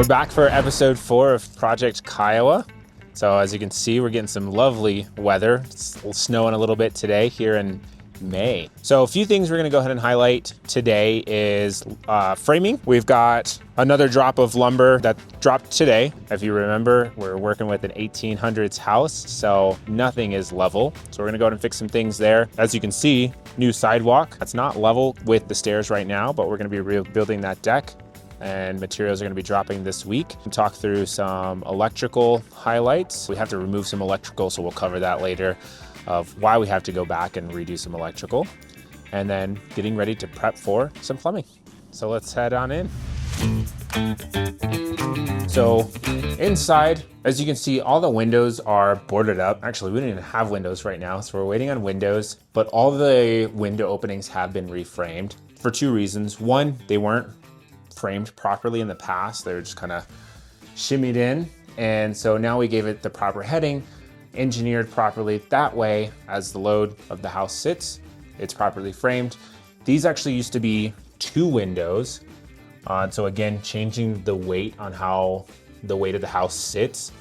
We're back for episode 4 of Project Kiowa. So as you can see, we're getting some lovely weather. It's snowing a little bit today here in May. So a few things we're gonna go ahead and highlight today is framing. We've got another drop of lumber that dropped today. If you remember, we're working with an 1800s house, so nothing is level. So we're gonna go ahead and fix some things there. As you can see, new sidewalk. That's not level with the stairs right now, but we're gonna be rebuilding that deck, and materials are going to be dropping this week. We'll talk through some electrical highlights. We have to remove some electrical, so we'll cover that later, of why we have to go back and redo some electrical, and then getting ready to prep for some plumbing. So let's head on in. So inside, as you can see, all the windows are boarded up. Actually, we don't even have windows right now, so we're waiting on windows, but all the window openings have been reframed for 2 reasons. One, they weren't framed properly in the past. They're just kind of shimmied in. And so now we gave it the proper heading, engineered properly. That way, as the load of the house sits, it's properly framed. These actually used to be 2 windows. So again, changing the weight on how the weight of the house sits,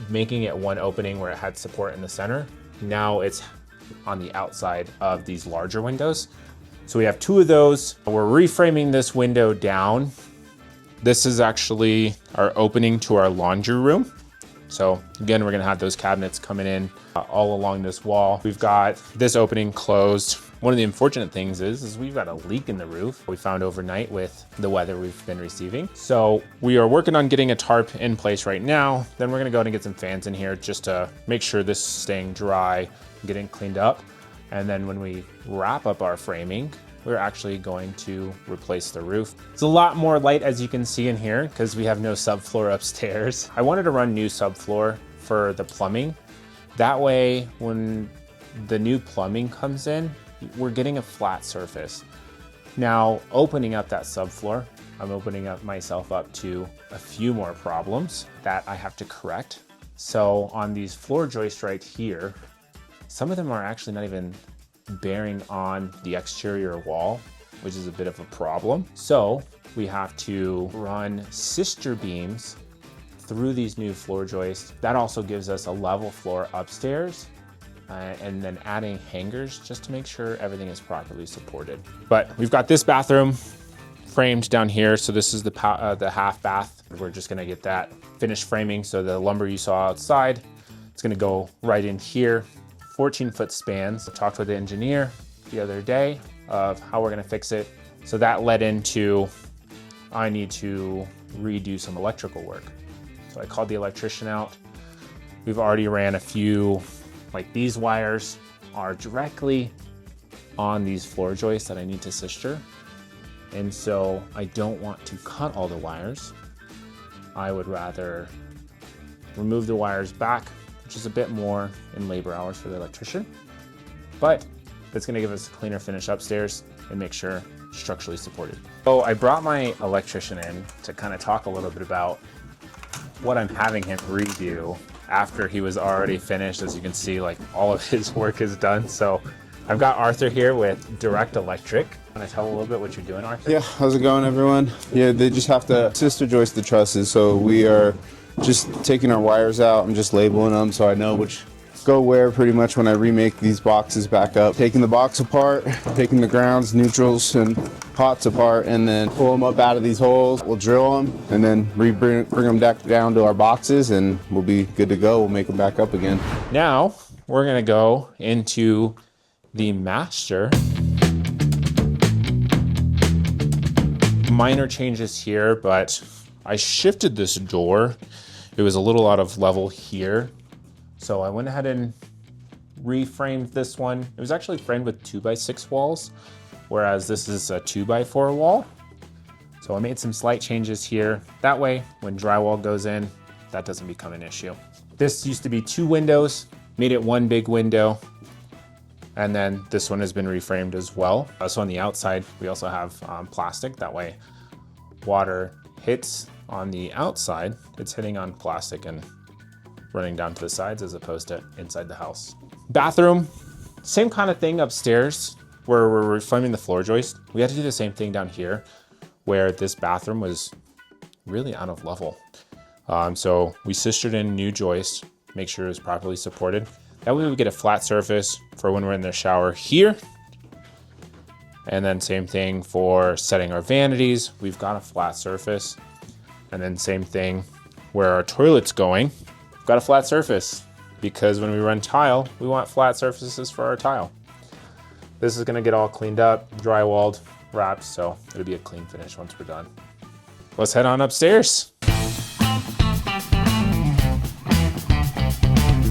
making it 1 opening where it had support in the center. Now it's on the outside of these larger windows. So we have 2 of those. We're reframing this window down. This is actually our opening to our laundry room. So again, we're gonna have those cabinets coming in all along this wall. We've got this opening closed. One of the unfortunate things is we've got a leak in the roof we found overnight with the weather we've been receiving. So we are working on getting a tarp in place right now. Then we're gonna go ahead and get some fans in here just to make sure this is staying dry, getting cleaned up. And then when we wrap up our framing, we're actually going to replace the roof. It's a lot more light, as you can see in here, because we have no subfloor upstairs. I wanted to run new subfloor for the plumbing. That way, when the new plumbing comes in, we're getting a flat surface. Now, opening up that subfloor, I'm opening up myself up to a few more problems that I have to correct. So on these floor joists right here, some of them are actually not even bearing on the exterior wall, which is a bit of a problem. So we have to run sister beams through these new floor joists. That also gives us a level floor upstairs, and then adding hangers just to make sure everything is properly supported. But we've got this bathroom framed down here. So this is the half bath. We're just gonna get that finished framing. So the lumber you saw outside, it's gonna go right in here. 14-foot spans. I talked with the engineer the other day of how we're gonna fix it. So that led into, I need to redo some electrical work. So I called the electrician out. We've already ran a few, like these wires are directly on these floor joists that I need to sister. And so I don't want to cut all the wires. I would rather remove the wires back, which is a bit more in labor hours for the electrician, but it's gonna give us a cleaner finish upstairs and make sure structurally supported. So I brought my electrician in to kind of talk a little bit about what I'm having him redo after he was already finished. As you can see, like all of his work is done. So I've got Arthur here with Direct Electric. Want to tell a little bit what you're doing, Arthur? Yeah, how's it going, everyone? Yeah, they just have to sister joist the trusses, so we are just taking our wires out and just labeling them so I know which go where pretty much when I remake these boxes back up. Taking the box apart, taking the grounds, neutrals, and pots apart, and then pull them up out of these holes. We'll drill them and then bring them back down to our boxes, and we'll be good to go. We'll make them back up again. Now we're gonna go into the master. Minor changes here, but I shifted this door. It was a little out of level here. So I went ahead and reframed this one. It was actually framed with 2x6 walls, whereas this is a 2x4 wall. So I made some slight changes here. That way, when drywall goes in, that doesn't become an issue. This used to be 2 windows, made it 1 big window. And then this one has been reframed as well. So on the outside, we also have plastic. That way, water hits on the outside, it's hitting on plastic and running down to the sides as opposed to inside the house. Bathroom, same kind of thing upstairs where we're reframing the floor joist. We had to do the same thing down here where this bathroom was really out of level. So we sistered in new joist, make sure it was properly supported. That way we get a flat surface for when we're in the shower here. And then same thing for setting our vanities. We've got a flat surface. And then same thing where our toilet's going, we've got a flat surface, because when we run tile, we want flat surfaces for our tile. This is gonna get all cleaned up, drywalled, wrapped, so it'll be a clean finish once we're done. Let's head on upstairs.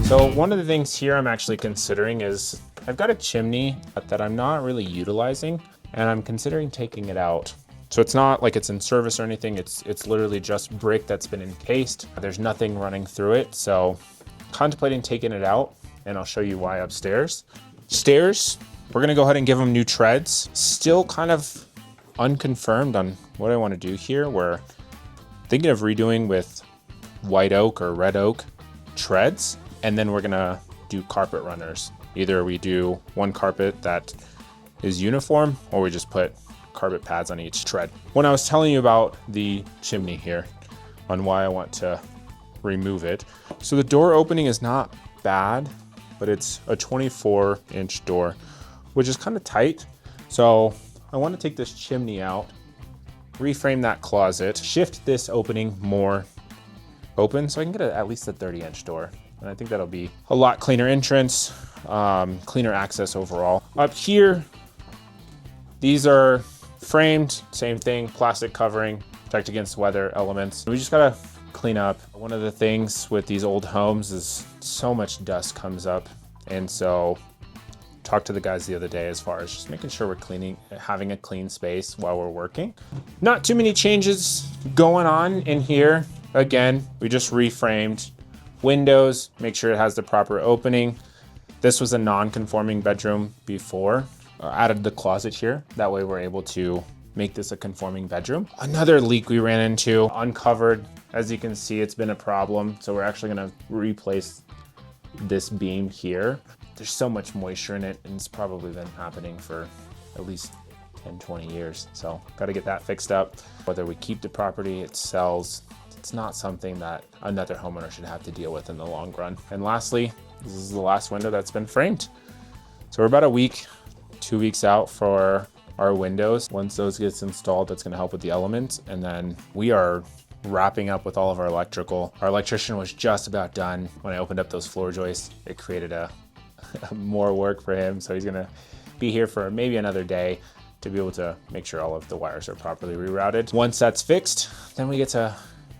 So one of the things here I'm actually considering is I've got a chimney that I'm not really utilizing, and I'm considering taking it out. So it's not like it's in service or anything, it's literally just brick that's been encased. There's nothing running through it, so contemplating taking it out, and I'll show you why upstairs. Stairs, we're gonna go ahead and give them new treads. Still kind of unconfirmed on what I wanna do here. We're thinking of redoing with white oak or red oak treads, and then we're gonna do carpet runners. Either we do one carpet that is uniform, or we just put carpet pads on each tread. When I was telling you about the chimney here, on why I want to remove it. So the door opening is not bad, but it's a 24-inch door, which is kind of tight. So I want to take this chimney out, reframe that closet, shift this opening more open so I can get at least a 30-inch door. And I think that'll be a lot cleaner entrance, cleaner access overall. Up here, these are framed, same thing, plastic covering, protect against weather elements. We just gotta clean up. One of the things with these old homes is so much dust comes up. And so talked to the guys the other day as far as just making sure we're cleaning, having a clean space while we're working. Not too many changes going on in here. Again, we just reframed windows, make sure it has the proper opening. This was a non-conforming bedroom before. Added the closet here. That way we're able to make this a conforming bedroom. Another leak we ran into, uncovered. As you can see, it's been a problem. So we're actually gonna replace this beam here. There's so much moisture in it, and it's probably been happening for at least 10, 20 years. So gotta get that fixed up. Whether we keep the property, it sells, it's not something that another homeowner should have to deal with in the long run. And lastly, this is the last window that's been framed. So we're about a week, 2 weeks out for our windows. Once those gets installed, that's gonna help with the elements. And then we are wrapping up with all of our electrical. Our electrician was just about done when I opened up those floor joists. It created a more work for him. So he's gonna be here for maybe another day to be able to make sure all of the wires are properly rerouted. Once that's fixed, then we get to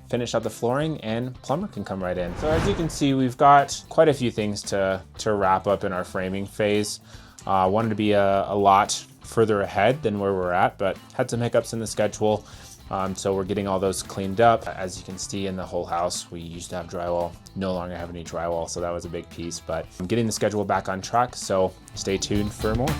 finish up the flooring and plumber can come right in. So as you can see, we've got quite a few things to wrap up in our framing phase. Wanted to be a lot further ahead than where we're at, but had some hiccups in the schedule. So we're getting all those cleaned up. As you can see in the whole house, we used to have drywall, no longer have any drywall. So that was a big piece, but I'm getting the schedule back on track. So stay tuned for more.